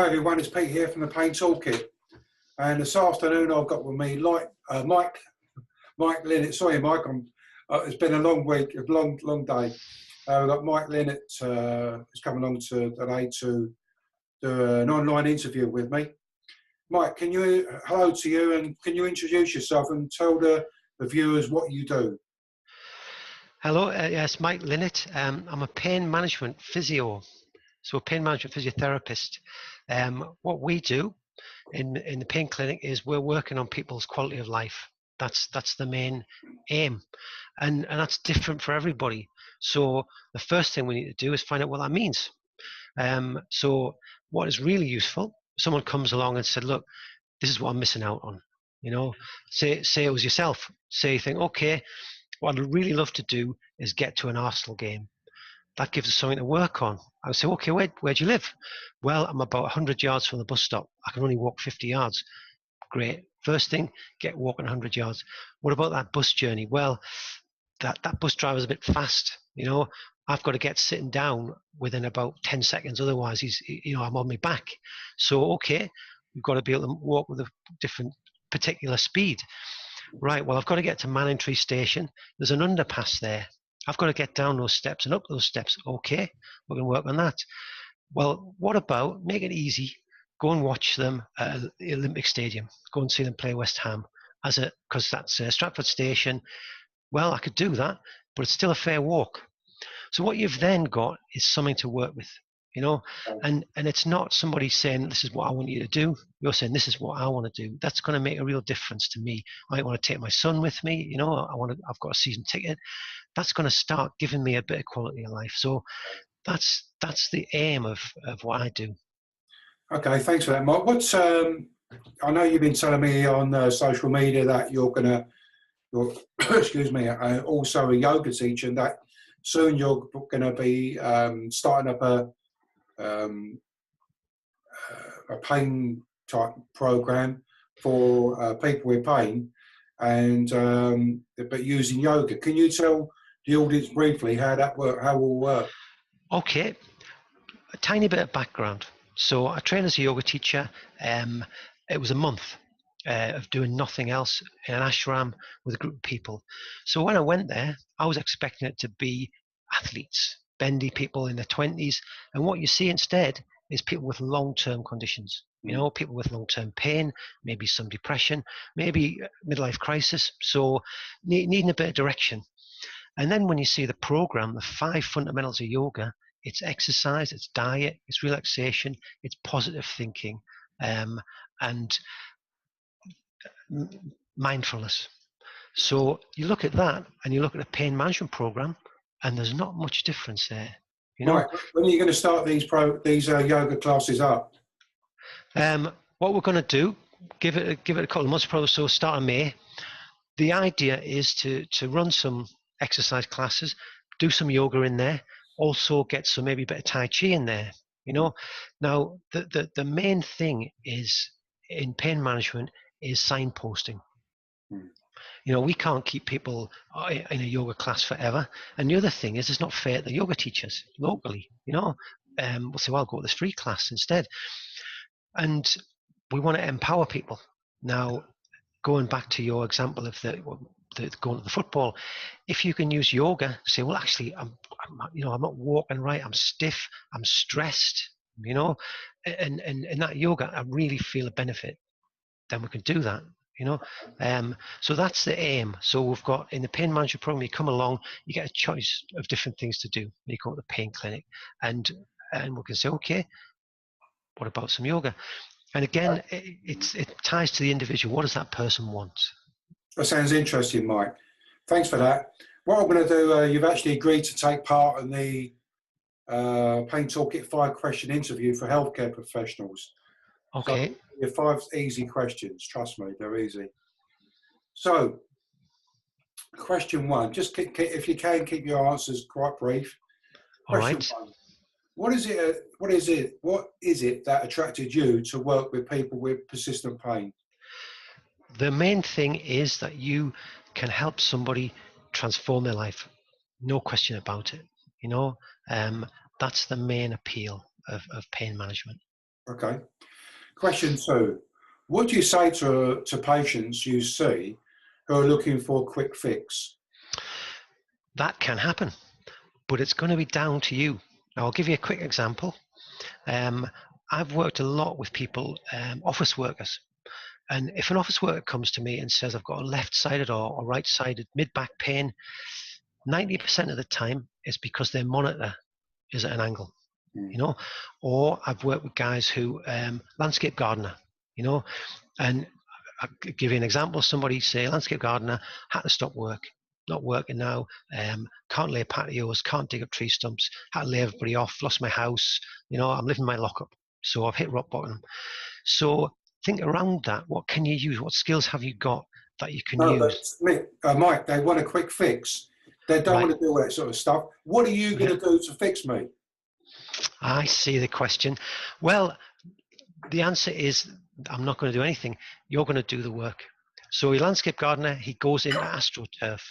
Hi everyone, it's Pete here from the Pain Toolkit, and this afternoon I've got with me Mike Linnet. Sorry, Mike, it's been a long week, a long day. We've got Mike Linnet who's come along today to do an online interview with me. Mike, hello to you, and can you introduce yourself and tell the viewers what you do? Hello, yes, Mike Linnet. I'm a pain management physio, so a pain management physiotherapist. What we do in the pain clinic is we're working on people's quality of life. That's the main aim, and that's different for everybody. So the first thing we need to do is find out what that means. So what is really useful? Someone comes along and said, "Look, this is what I'm missing out on." You know, say it was yourself. Say you think, "Okay, what I'd really love to do is get to an Arsenal game." That gives us something to work on. I would say, "Okay, where do you live?" "Well, I'm about 100 yards from the bus stop. I can only walk 50 yards. Great. First thing, get walking 100 yards. What about that bus journey? Well, that bus driver's a bit fast. You know, I've got to get sitting down within about 10 seconds. Otherwise, I'm on my back. So, okay, we've got to be able to walk with a different particular speed. Right, well, I've got to get to Manningtree Station. There's an underpass there. I've got to get down those steps and up those steps. Okay, we're going to work on that. Well, what about, make it easy, go and watch them at the Olympic Stadium. Go and see them play West Ham, because that's Stratford Station. Well, I could do that, but it's still a fair walk. So what you've then got is something to work with, you know, and it's not somebody saying, "This is what I want you to do." You're saying, "This is what I want to do." That's going to make a real difference to me. I might want to take my son with me, you know, I've got a season ticket. That's going to start giving me a bit of quality of life. So that's the aim of what I do. Okay, thanks for that, Mike. I know you've been telling me on social media that you're excuse me, also a yoga teacher, and that soon you're going to be starting up a pain type program for people with pain, and but using yoga. Can you tell the audience briefly how that will work? Okay, a tiny bit of background. So I trained as a yoga teacher. It was a month of doing nothing else in an ashram with a group of people. So when I went there, I was expecting it to be athletes, bendy people in their 20s. And what you see instead is people with long-term conditions, you know, people with long-term pain, maybe some depression, maybe midlife crisis. So needing a bit of direction. And then when you see the program, the 5 fundamentals of yoga, it's exercise, it's diet, it's relaxation, it's positive thinking, and mindfulness. So you look at that and you look at a pain management program, and there's not much difference there. You know, Right. When are you going to start these yoga classes up? what we're going to do, give it a couple of months, probably, so start of May. The idea is to run some exercise classes, do some yoga in there, also get some maybe a bit of Tai Chi in there. You know, now the main thing is in pain management is signposting. You know, we can't keep people in a yoga class forever. And the other thing is, it's not fair to the yoga teachers locally. You know, we'll say, "Well, I'll go to this free class instead." And we want to empower people. Now, going back to your example of the going to the football, if you can use yoga, say, "Well, actually, I'm not walking right. I'm stiff. I'm stressed." You know, and in that yoga, I really feel a benefit. Then we can do that. You know, so that's the aim. So we've got in the pain management program, you come along, you get a choice of different things to do. You go to the pain clinic, and we can say, "Okay, what about some yoga?" And again, it ties to the individual. What does that person want? That sounds interesting, Mike. Thanks for that. What I'm going to do, you've actually agreed to take part in the Pain Toolkit 5-question interview for healthcare professionals. Okay. So your 5 easy questions. Trust me, they're easy. So, question 1. Just if you can, keep your answers quite brief. All Question right. 1. What is it that attracted you to work with people with persistent pain? The main thing is that you can help somebody transform their life. No question about it. You know, that's the main appeal of pain management. Okay. Question 2. What do you say to patients you see who are looking for a quick fix? That can happen, but it's going to be down to you. Now, I'll give you a quick example. I've worked a lot with people, office workers. And if an office worker comes to me and says, I've got a left-sided or right-sided mid-back pain, 90% of the time it's because their monitor is at an angle, you know. Or I've worked with guys who, landscape gardener, you know, and I'll give you an example. Somebody say, landscape gardener, had to stop work, not working now, can't lay patios, can't dig up tree stumps, had to lay everybody off, lost my house, you know, I'm living in my lockup, so I've hit rock bottom. So think around that. What can you use? What skills have you got that you can No, use? but Mike, they want a quick fix. They don't Right. want to do that sort of stuff. What are you going to do to fix me? I see the question. Well, the answer is I'm not going to do anything. You're going to do the work. So a landscape gardener, he goes into AstroTurf.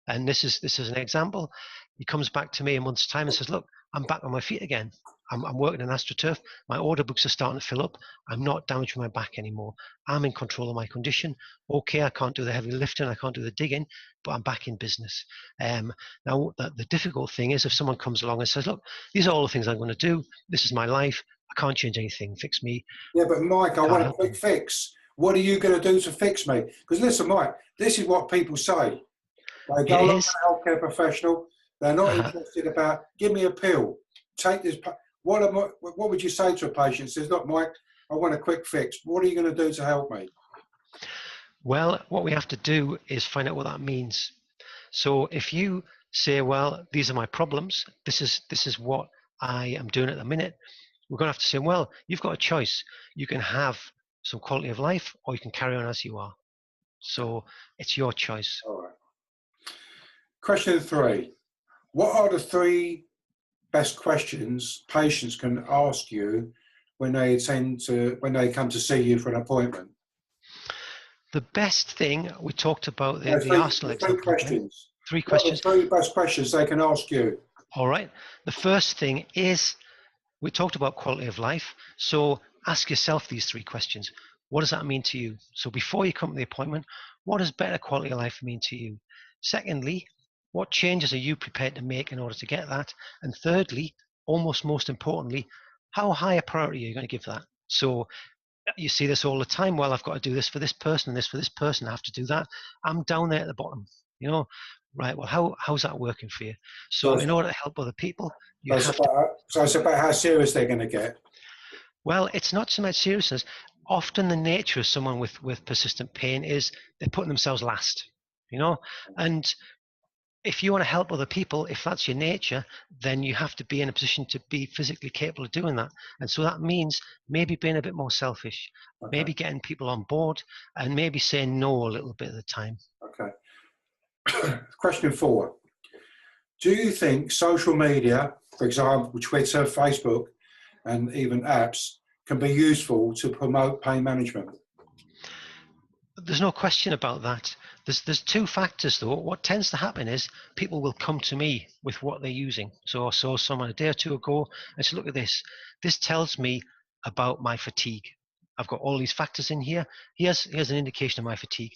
And this is an example. He comes back to me a month's time and says, look, I'm back on my feet again. I'm working in AstroTurf. My order books are starting to fill up. I'm not damaging my back anymore. I'm in control of my condition. Okay, I can't do the heavy lifting. I can't do the digging, but I'm back in business. Now, the difficult thing is if someone comes along and says, look, these are all the things I'm going to do. This is my life. I can't change anything. Fix me. Yeah, but Mike, I Can't want a help them. quick fix. What are you going to do to fix me? Because listen, Mike, this is what people say. They It go along to is. a healthcare professional. They're not interested about, give me a pill. Take this. What would you say to a patient who says, look, Mike, I want a quick fix. What are you going to do to help me? Well, what we have to do is find out what that means. So if you say, well, these are my problems, this is what I am doing at the minute, we're going to have to say, well, you've got a choice. You can have some quality of life or you can carry on as you are. So it's your choice. All right. Question 3. What are the 3 best questions patients can ask you when they come to see you for an appointment? The best thing, we talked about No, the Arsenal the 3 example again. questions. 3 What are the questions. 3 best questions they can ask you? All right. The first thing is, we talked about quality of life. So ask yourself these 3 questions. What does that mean to you? So before you come to the appointment, what does better quality of life mean to you? Secondly, what changes are you prepared to make in order to get that? And thirdly, almost most importantly, how high a priority are you going to give that? So you see this all the time. Well, I've got to do this for this person and this for this person. I have to do that. I'm down there at the bottom, you know, right? Well, how's that working for you? So So in order to help other people, you it's have to. about, how serious they're going to get. Well, it's not so much seriousness. Often the nature of someone with persistent pain is they're putting themselves last, you know. And if you want to help other people, if that's your nature, then you have to be in a position to be physically capable of doing that. And so that means maybe being a bit more selfish, Okay. maybe getting people on board, and maybe saying no a little bit of the time. Okay. Question 4. Do you think social media, for example, Twitter, Facebook, and even apps, can be useful to promote pain management? There's no question about that. There's 2 factors though. What tends to happen is people will come to me with what they're using. So I saw someone a day or 2 ago and said, look at this. This tells me about my fatigue. I've got all these factors in here. Here's an indication of my fatigue.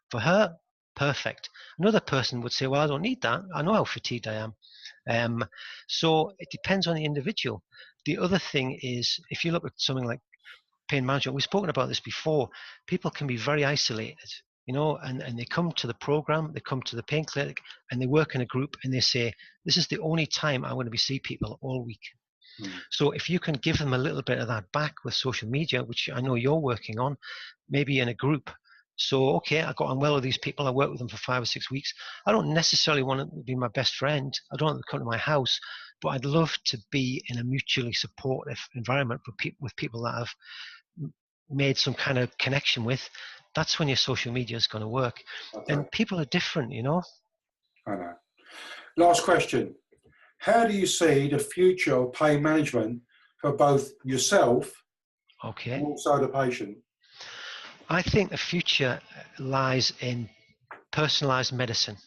For her, perfect. Another person would say, well, I don't need that. I know how fatigued I am. So it depends on the individual. The other thing is, if you look at something like pain management, we've spoken about this before, people can be very isolated, you know, and they come to the program, they come to the pain clinic, and they work in a group, and they say, this is the only time I'm going to be seeing people all week. So if you can give them a little bit of that back with social media, which I know you're working on, maybe in a group. So, okay, I got on well with these people. I worked with them for 5 or 6 weeks. I don't necessarily want to be my best friend. I don't want them to come to my house, but I'd love to be in a mutually supportive environment with people that I've made some kind of connection with. That's when your social media is going to work. Okay. And people are different, you know. I know. Last question. How do you see the future of pain management for both yourself Okay. and also the patient? I think the future lies in personalized medicine.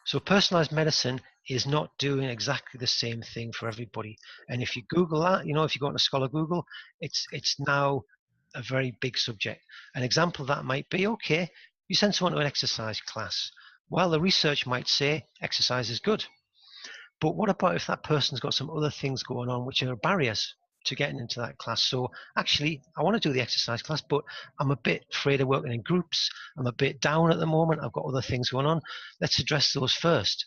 So personalized medicine is not doing exactly the same thing for everybody. And if you Google that, if you go into Scholar Google, it's now a very big subject. An example of that might be, okay, you send someone to an exercise class. Well, the research might say exercise is good. But what about if that person's got some other things going on which are barriers to getting into that class? So actually, I want to do the exercise class, but I'm a bit afraid of working in groups. I'm a bit down at the moment. I've got other things going on. Let's address those first.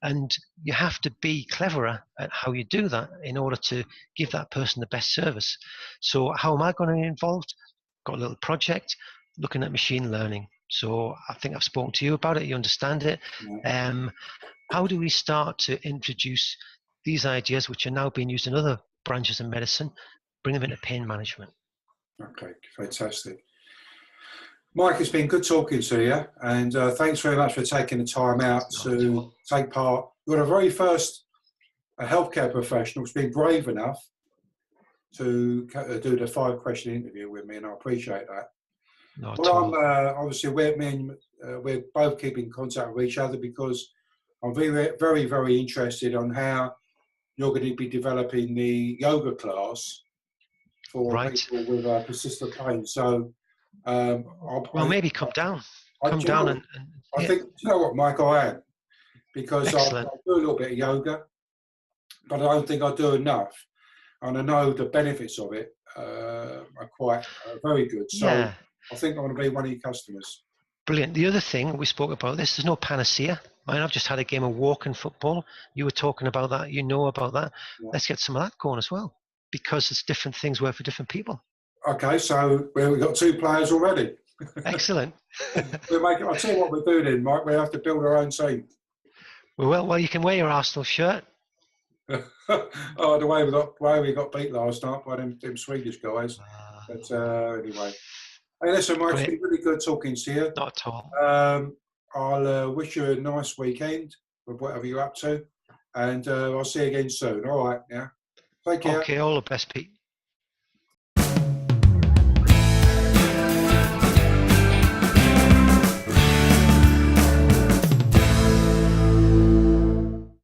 And you have to be cleverer at how you do that in order to give that person the best service. So how am I going to be involved? Got a little project looking at machine learning. So I think I've spoken to you about it. You understand it. How do we start to introduce these ideas, which are now being used in other branches of medicine, bring them into pain management? Okay, fantastic. Mike, it's been good talking to you, and thanks very much for taking the time out to take part. You're the very first healthcare professional who's been brave enough to do the 5-question interview with me, and I appreciate that. Well, obviously, we're both keeping contact with each other because I'm very, very, very interested on how you're going to be developing the yoga class for people with persistent pain. So, maybe come down. I think, you know what, Mike, I am, because I do a little bit of yoga, but I don't think I do enough, and I know the benefits of it are quite very good. So I think I want to be one of your customers. Brilliant. The other thing we spoke about this, there's no panacea. I've just had a game of walking football. You were talking about that. You know about that. Yeah. Let's get some of that going as well, because it's different things work for different people. Okay, so we've got 2 players already. Excellent. I'll tell you what we're doing then, Mike. We have to build our own team. Well, you can wear your Arsenal shirt. The way we got beat last night by them Swedish guys. But anyway. Hey, listen, Mike, it's been really good talking to you. Not at all. I'll wish you a nice weekend with whatever you're up to, and I'll see you again soon. All right, yeah. Take care. Okay, all the best, Pete.